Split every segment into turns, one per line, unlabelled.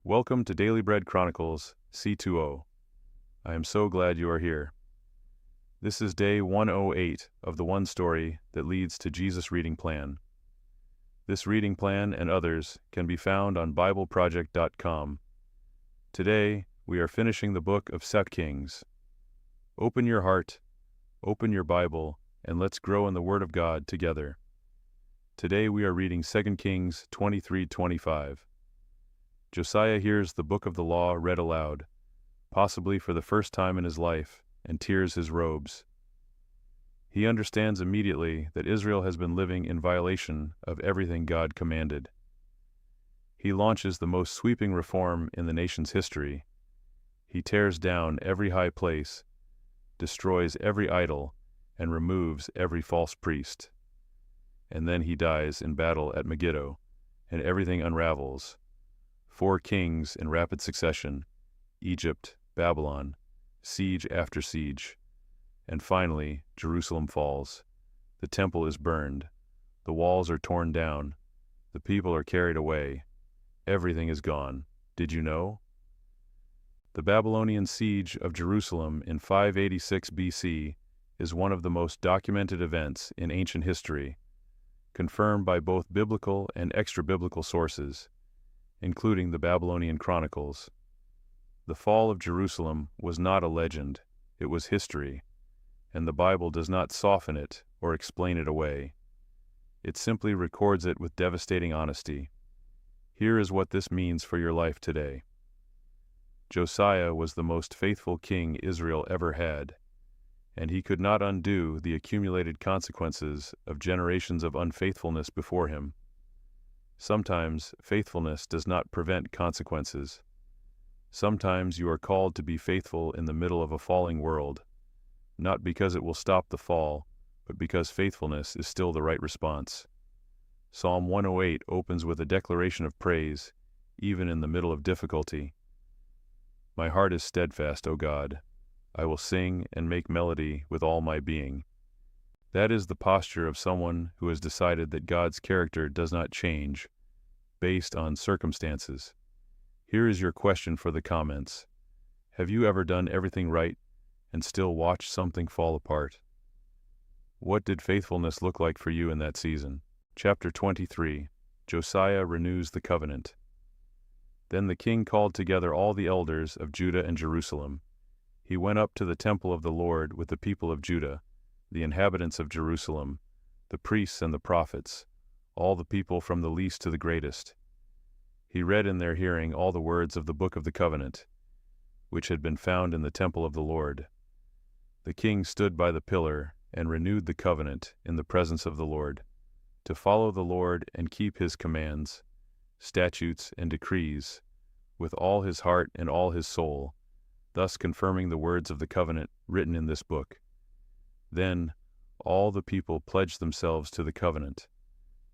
Welcome to Daily Bread Chronicles C2O. I am so glad you are here. This is day 108 of the one story that leads to Jesus reading plan. This reading plan and others can be found on BibleProject.com. Today, we are finishing the book of 2 Kings. Open your heart, open your Bible, and let's grow in the Word of God together. Today we are reading 2 Kings 23:25. Josiah hears the book of the law read aloud, possibly for the first time in his life, and tears his robes. He understands immediately that Israel has been living in violation of everything God commanded. He launches the most sweeping reform in the nation's history. He tears down every high place, destroys every idol, and removes every false priest. And then he dies in battle at Megiddo, and everything unravels. 4 kings in rapid succession, Egypt, Babylon, siege after siege, and finally Jerusalem falls. The temple is burned, the walls are torn down, the people are carried away, everything is gone. Did you know? The Babylonian siege of Jerusalem in 586 BC is one of the most documented events in ancient history, confirmed by both biblical and extra-biblical sources, including the Babylonian Chronicles. The fall of Jerusalem was not a legend, it was history, and the Bible does not soften it or explain it away. It simply records it with devastating honesty. Here is what this means for your life today. Josiah was the most faithful king Israel ever had, and he could not undo the accumulated consequences of generations of unfaithfulness before him. Sometimes faithfulness does not prevent consequences. Sometimes you are called to be faithful in the middle of a falling world, not because it will stop the fall, but because faithfulness is still the right response. Psalm 108 opens with a declaration of praise, even in the middle of difficulty. My heart is steadfast, O God. I will sing and make melody with all my being. That is the posture of someone who has decided that God's character does not change based on circumstances. Here is your question for the comments. Have you ever done everything right and still watched something fall apart? What did faithfulness look like for you in that season? Chapter 23. Josiah renews the covenant. Then the king called together all the elders of Judah and Jerusalem. He went up to the temple of the Lord with the people of Judah, the inhabitants of Jerusalem, the priests and the prophets, all the people from the least to the greatest. He read in their hearing all the words of the book of the covenant, which had been found in the temple of the Lord. The king stood by the pillar and renewed the covenant in the presence of the Lord, to follow the Lord and keep his commands, statutes and decrees, with all his heart and all his soul, thus confirming the words of the covenant written in this book. Then all the people pledged themselves to the covenant.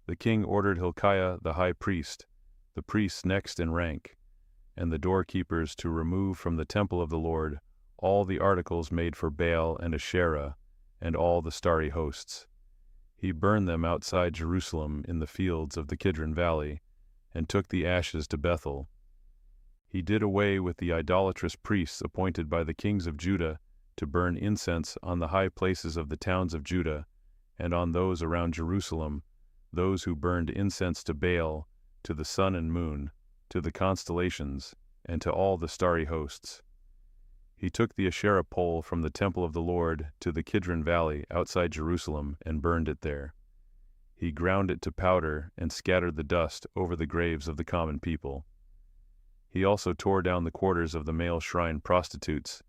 The king ordered Hilkiah the high priest, the priests next in rank, and the doorkeepers to remove from the temple of the Lord all the articles made for Baal and Asherah, and all the starry hosts. He burned them outside Jerusalem in the fields of the Kidron Valley, and took the ashes to Bethel. He did away with the idolatrous priests appointed by the kings of Judah to burn incense on the high places of the towns of Judah, and on those around Jerusalem, those who burned incense to Baal, to the sun and moon, to the constellations, and to all the starry hosts. He took the Asherah pole from the temple of the Lord to the Kidron Valley outside Jerusalem and burned it there. He ground it to powder and scattered the dust over the graves of the common people. He also tore down the quarters of the male shrine prostitutes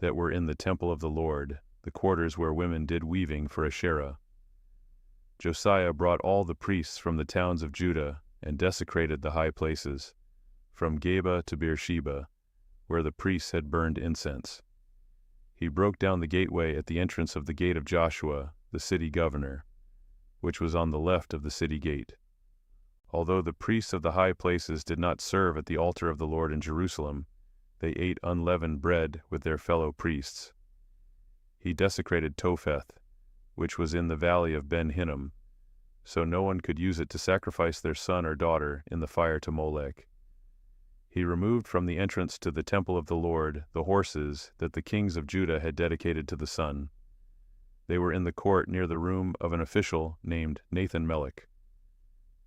that were in the temple of the Lord, the quarters where women did weaving for Asherah. Josiah brought all the priests from the towns of Judah and desecrated the high places, from Geba to Beersheba, where the priests had burned incense. He broke down the gateway at the entrance of the gate of Joshua, the city governor, which was on the left of the city gate. Although the priests of the high places did not serve at the altar of the Lord in Jerusalem, they ate unleavened bread with their fellow priests. He desecrated Topheth, which was in the valley of Ben Hinnom, so no one could use it to sacrifice their son or daughter in the fire to Molech. He removed from the entrance to the temple of the Lord the horses that the kings of Judah had dedicated to the sun. They were in the court near the room of an official named Nathan-Melech.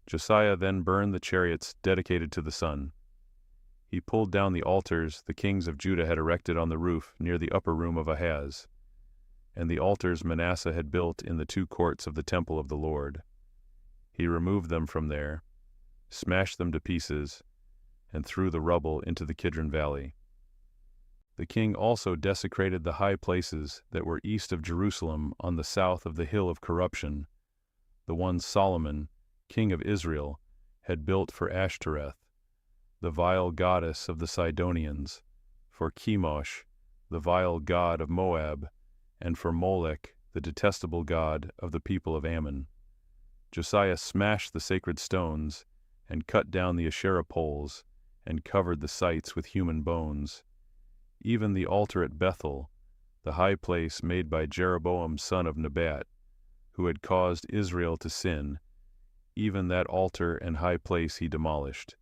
Josiah then burned the chariots dedicated to the sun. He pulled down the altars the kings of Judah had erected on the roof near the upper room of Ahaz, and the altars Manasseh had built in the two courts of the temple of the Lord. He removed them from there, smashed them to pieces, and threw the rubble into the Kidron Valley. The king also desecrated the high places that were east of Jerusalem on the south of the hill of corruption, the ones Solomon, king of Israel, had built for Ashtoreth, the vile goddess of the Sidonians, for Chemosh, the vile god of Moab, and for Molech, the detestable god of the people of Ammon. Josiah smashed the sacred stones, and cut down the Asherah poles, and covered the sites with human bones. Even the altar at Bethel, the high place made by Jeroboam son of Nebat, who had caused Israel to sin, even that altar and high place he demolished.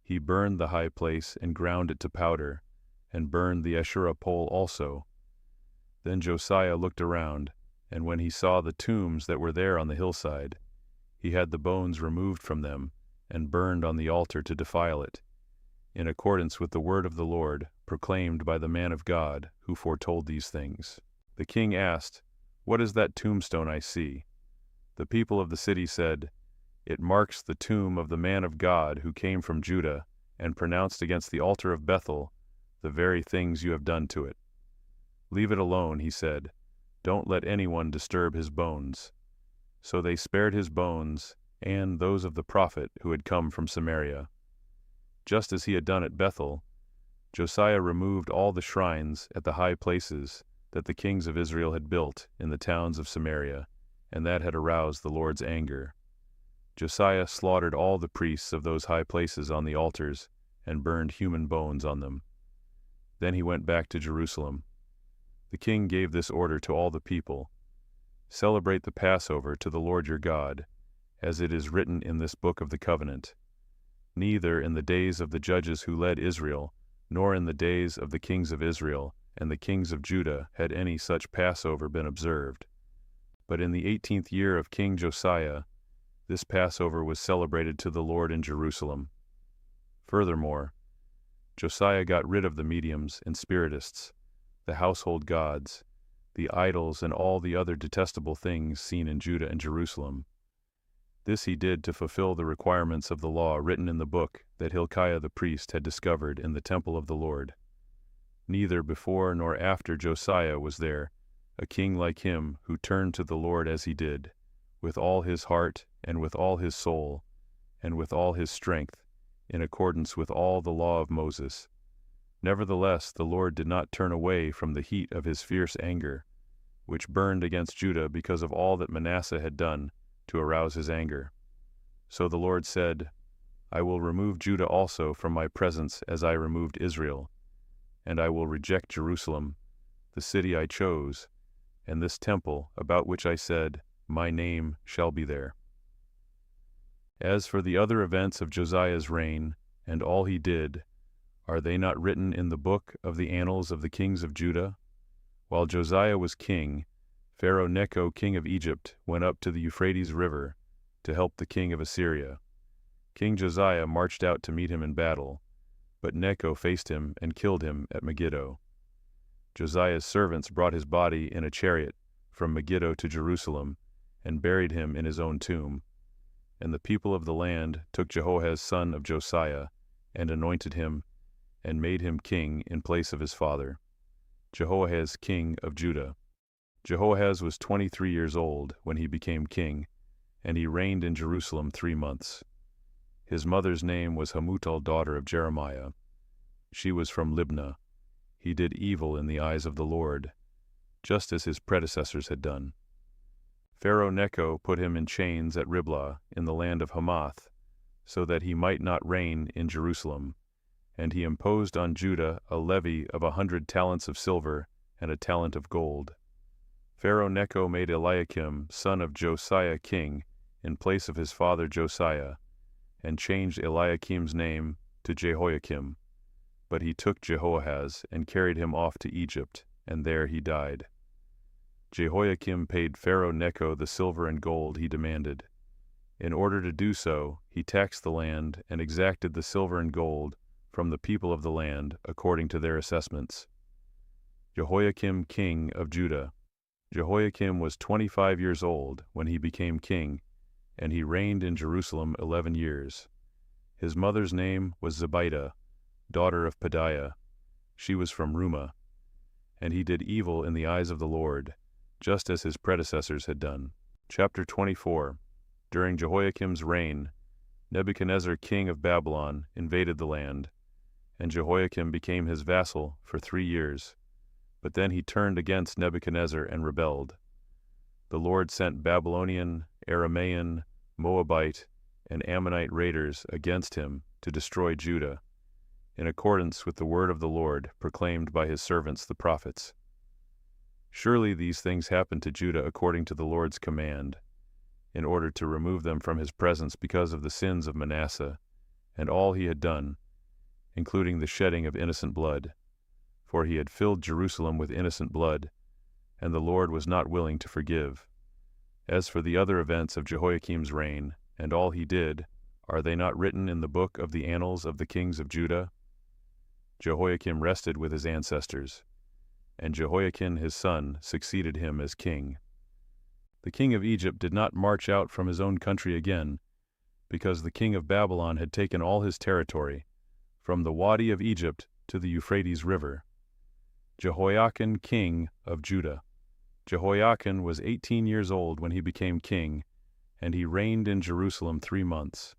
He burned the high place and ground it to powder, and burned the Asherah pole also. Then Josiah looked around, and when he saw the tombs that were there on the hillside, he had the bones removed from them, and burned on the altar to defile it, in accordance with the word of the Lord proclaimed by the man of God who foretold these things. The king asked, "What is that tombstone I see?" The people of the city said, "It marks the tomb of the man of God who came from Judah and pronounced against the altar of Bethel the very things you have done to it." "Leave it alone," he said. "Don't let anyone disturb his bones." So they spared his bones and those of the prophet who had come from Samaria. Just as he had done at Bethel, Josiah removed all the shrines at the high places that the kings of Israel had built in the towns of Samaria, and that had aroused the Lord's anger. Josiah slaughtered all the priests of those high places on the altars, and burned human bones on them. Then he went back to Jerusalem. The king gave this order to all the people: "Celebrate the Passover to the Lord your God, as it is written in this book of the covenant. Neither in the days of the judges who led Israel, nor in the days of the kings of Israel and the kings of Judah had any such Passover been observed. But in the 18th year of King Josiah, this Passover was celebrated to the Lord in Jerusalem." Furthermore, Josiah got rid of the mediums and spiritists, the household gods, the idols, and all the other detestable things seen in Judah and Jerusalem. This he did to fulfill the requirements of the law written in the book that Hilkiah the priest had discovered in the temple of the Lord. Neither before nor after Josiah was there a king like him who turned to the Lord as he did, with all his heart and with all his soul and with all his strength, in accordance with all the law of Moses. Nevertheless, the Lord did not turn away from the heat of his fierce anger, which burned against Judah because of all that Manasseh had done to arouse his anger. So the Lord said, "I will remove Judah also from my presence as I removed Israel, and I will reject Jerusalem, the city I chose, and this temple about which I said, 'My name shall be there.'" As for the other events of Josiah's reign, and all he did, are they not written in the book of the annals of the kings of Judah? While Josiah was king, Pharaoh Necho king of Egypt went up to the Euphrates River to help the king of Assyria. King Josiah marched out to meet him in battle, but Necho faced him and killed him at Megiddo. Josiah's servants brought his body in a chariot from Megiddo to Jerusalem and buried him in his own tomb. And the people of the land took Jehoahaz son of Josiah and anointed him and made him king in place of his father, Jehoahaz king of Judah. Jehoahaz was 23 years old when he became king, and he reigned in Jerusalem 3 months. His mother's name was Hamutal daughter of Jeremiah. She was from Libnah. He did evil in the eyes of the Lord, just as his predecessors had done. Pharaoh Necho put him in chains at Riblah in the land of Hamath, so that he might not reign in Jerusalem, and he imposed on Judah a levy of 100 talents of silver and a talent of gold. Pharaoh Necho made Eliakim, son of Josiah, king, in place of his father Josiah, and changed Eliakim's name to Jehoiakim, but he took Jehoahaz and carried him off to Egypt, and there he died. Jehoiakim paid Pharaoh Necho the silver and gold he demanded. In order to do so, he taxed the land and exacted the silver and gold from the people of the land according to their assessments. Jehoiakim, king of Judah. Jehoiakim was 25 years old when he became king, and he reigned in Jerusalem 11 years. His mother's name was Zebidah, daughter of Pedaiah. She was from Rumah. And he did evil in the eyes of the Lord, just as his predecessors had done. Chapter 24. During Jehoiakim's reign, Nebuchadnezzar king of Babylon invaded the land, and Jehoiakim became his vassal for 3 years. But then he turned against Nebuchadnezzar and rebelled. The Lord sent Babylonian, Aramaean, Moabite, and Ammonite raiders against him to destroy Judah, in accordance with the word of the Lord proclaimed by his servants the prophets. Surely these things happened to Judah according to the Lord's command, in order to remove them from his presence because of the sins of Manasseh, and all he had done, including the shedding of innocent blood. For he had filled Jerusalem with innocent blood, and the Lord was not willing to forgive. As for the other events of Jehoiakim's reign, and all he did, are they not written in the book of the annals of the kings of Judah? Jehoiakim rested with his ancestors, and Jehoiakim his son succeeded him as king. The king of Egypt did not march out from his own country again, because the king of Babylon had taken all his territory, from the Wadi of Egypt to the Euphrates River. Jehoiakim king of Judah. Jehoiakim was 18 years old when he became king, and he reigned in Jerusalem 3 months.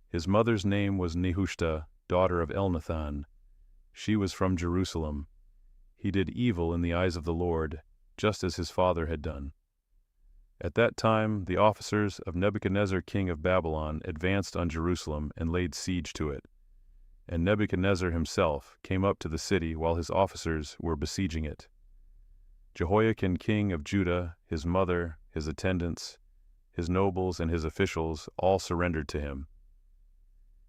His mother's name was Nehushta, daughter of Elnathan. She was from Jerusalem. He did evil in the eyes of the Lord, just as his father had done. At that time the officers of Nebuchadnezzar king of Babylon advanced on Jerusalem and laid siege to it. And Nebuchadnezzar himself came up to the city while his officers were besieging it. Jehoiakim king of Judah, his mother, his attendants, his nobles, and his officials all surrendered to him.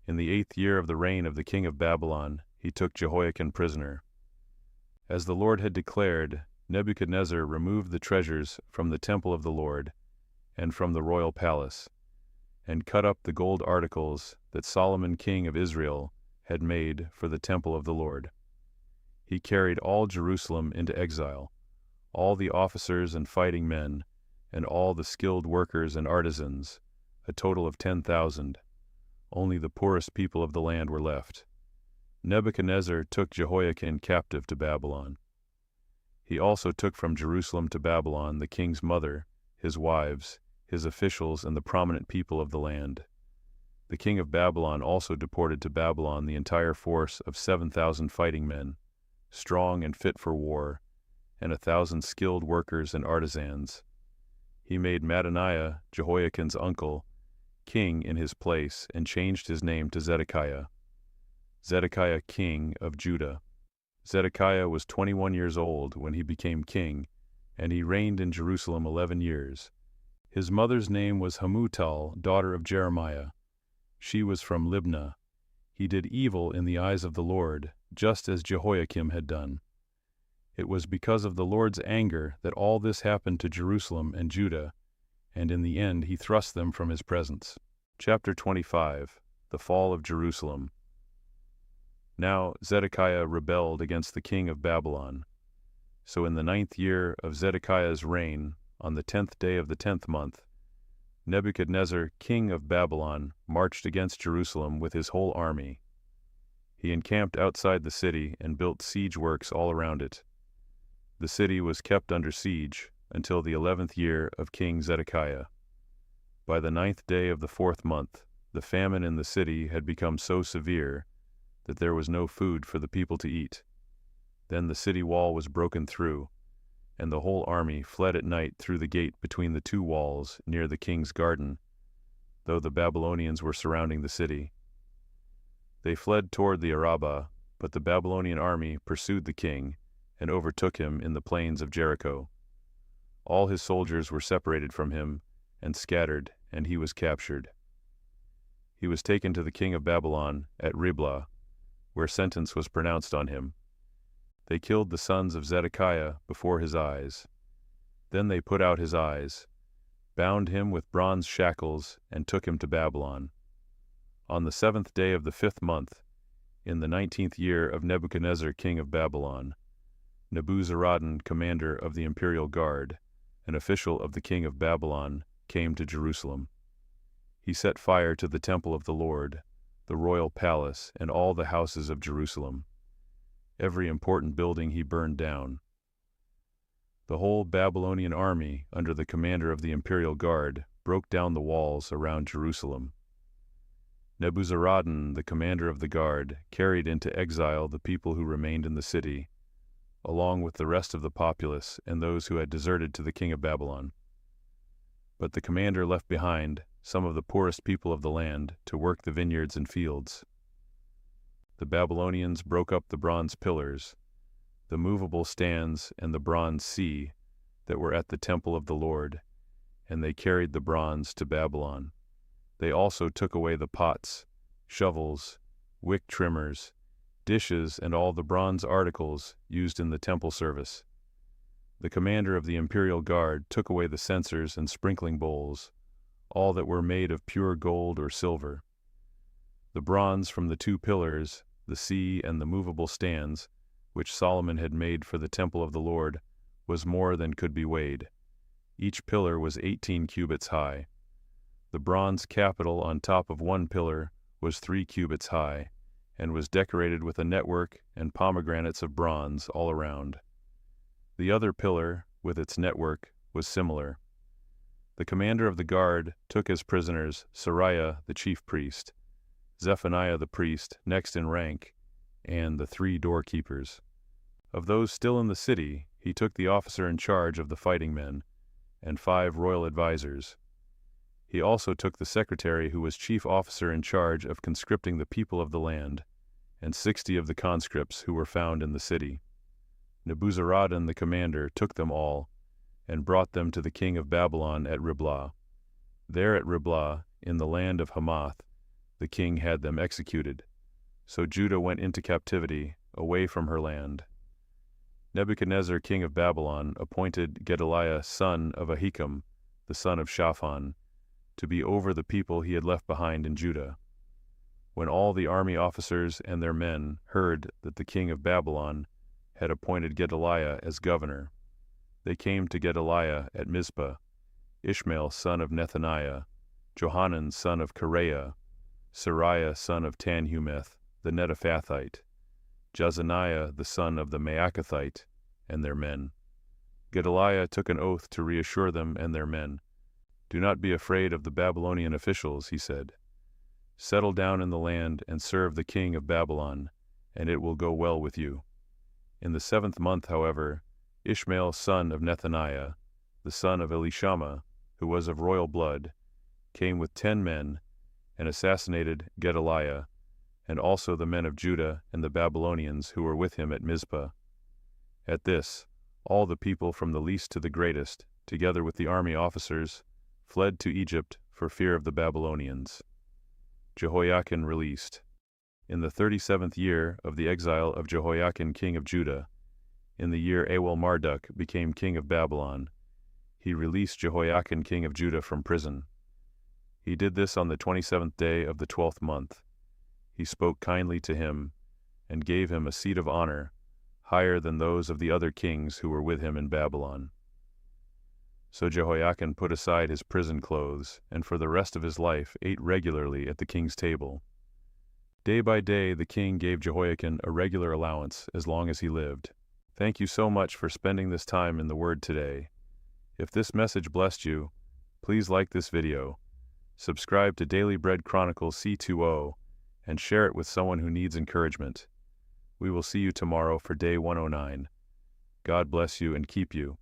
In the 8th year of the reign of the king of Babylon, he took Jehoiakim prisoner. As the Lord had declared, Nebuchadnezzar removed the treasures from the temple of the Lord and from the royal palace, and cut up the gold articles that Solomon king of Israel had made for the temple of the Lord. He carried all Jerusalem into exile, all the officers and fighting men, and all the skilled workers and artisans, a total of 10,000. Only the poorest people of the land were left. Nebuchadnezzar took Jehoiakim captive to Babylon. He also took from Jerusalem to Babylon the king's mother, his wives, his officials, and the prominent people of the land. The king of Babylon also deported to Babylon the entire force of 7,000 fighting men, strong and fit for war, and 1,000 skilled workers and artisans. He made Mattaniah, Jehoiakim's uncle, king in his place, and changed his name to Zedekiah. Zedekiah king of Judah. Zedekiah was 21 years old when he became king, and he reigned in Jerusalem 11 years. His mother's name was Hamutal, daughter of Jeremiah. She was from Libnah. He did evil in the eyes of the Lord, just as Jehoiakim had done. It was because of the Lord's anger that all this happened to Jerusalem and Judah, and in the end he thrust them from his presence. Chapter 25. The Fall of Jerusalem. Now Zedekiah rebelled against the king of Babylon. So in the 9th year of Zedekiah's reign, on the 10th day of the 10th month, Nebuchadnezzar king of Babylon marched against Jerusalem with his whole army. He encamped outside the city and built siege works all around it. The city was kept under siege until the 11th year of King Zedekiah. By the 9th day of the 4th month, the famine in the city had become so severe that there was no food for the people to eat. Then the city wall was broken through, and the whole army fled at night through the gate between the 2 walls near the king's garden, though the Babylonians were surrounding the city. They fled toward the Arabah, but the Babylonian army pursued the king and overtook him in the plains of Jericho. All his soldiers were separated from him and scattered, and he was captured. he was taken to the king of Babylon at Riblah, where sentence was pronounced on him. They killed the sons of Zedekiah before his eyes. Then they put out his eyes, bound him with bronze shackles, and took him to Babylon. On the 7th day of the 5th month, in the 19th year of Nebuchadnezzar king of Babylon, Nebuzaradan, commander of the imperial guard, an official of the king of Babylon, came to Jerusalem. He set fire to the temple of the Lord, the royal palace, and all the houses of Jerusalem. Every important building he burned down. The whole Babylonian army, under the commander of the imperial guard, broke down the walls around Jerusalem. Nebuzaradan, the commander of the guard, carried into exile the people who remained in the city, along with the rest of the populace and those who had deserted to the king of Babylon. But the commander left behind some of the poorest people of the land to work the vineyards and fields. The Babylonians broke up the bronze pillars, the movable stands, and the bronze sea that were at the temple of the Lord, and they carried the bronze to Babylon. They also took away the pots, shovels, wick trimmers, dishes, and all the bronze articles used in the temple service. The commander of the imperial guard took away the censers and sprinkling bowls, all that were made of pure gold or silver. The bronze from the 2 pillars, the sea, and the movable stands, which Solomon had made for the temple of the Lord, was more than could be weighed. Each pillar was 18 cubits high. The bronze capital on top of one pillar was 3 cubits high, and was decorated with a network and pomegranates of bronze all around. The other pillar, with its network, was similar. The commander of the guard took as prisoners Sariah the chief priest, Zephaniah the priest, next in rank, and the 3 doorkeepers. Of those still in the city, he took the officer in charge of the fighting men, and 5 royal advisers. He also took the secretary who was chief officer in charge of conscripting the people of the land, and 60 of the conscripts who were found in the city. Nebuzaradan the commander took them all, and brought them to the king of Babylon at Riblah. There at Riblah, in the land of Hamath, the king had them executed. So Judah went into captivity, away from her land. Nebuchadnezzar king of Babylon appointed Gedaliah son of Ahikam, the son of Shaphan, to be over the people he had left behind in Judah. When all the army officers and their men heard that the king of Babylon had appointed Gedaliah as governor, they came to Gedaliah at Mizpah, Ishmael son of Nethaniah, Johanan son of Kareah, Sariah son of Tanhumeth, the Netophathite, Jezaniah the son of the Maacathite, and their men. Gedaliah took an oath to reassure them and their men. "Do not be afraid of the Babylonian officials," he said. "Settle down in the land and serve the king of Babylon, and it will go well with you." In the 7th month, however, Ishmael son of Nethaniah, the son of Elishama, who was of royal blood, came with 10 men and assassinated Gedaliah, and also the men of Judah and the Babylonians who were with him at Mizpah. At this, all the people from the least to the greatest, together with the army officers, fled to Egypt for fear of the Babylonians. Jehoiachin released. In the 37th year of the exile of Jehoiachin king of Judah, in the year Awel-Marduk became king of Babylon, he released Jehoiachin king of Judah from prison. He did this on the 27th day of the 12th month. He spoke kindly to him, and gave him a seat of honor, higher than those of the other kings who were with him in Babylon. So Jehoiachin put aside his prison clothes, and for the rest of his life ate regularly at the king's table. Day by day the king gave Jehoiachin a regular allowance as long as he lived. Thank you so much for spending this time in the Word today. If this message blessed you, please like this video, subscribe to Daily Bread Chronicles C2O, and share it with someone who needs encouragement. We will see you tomorrow for day 109. God bless you and keep you.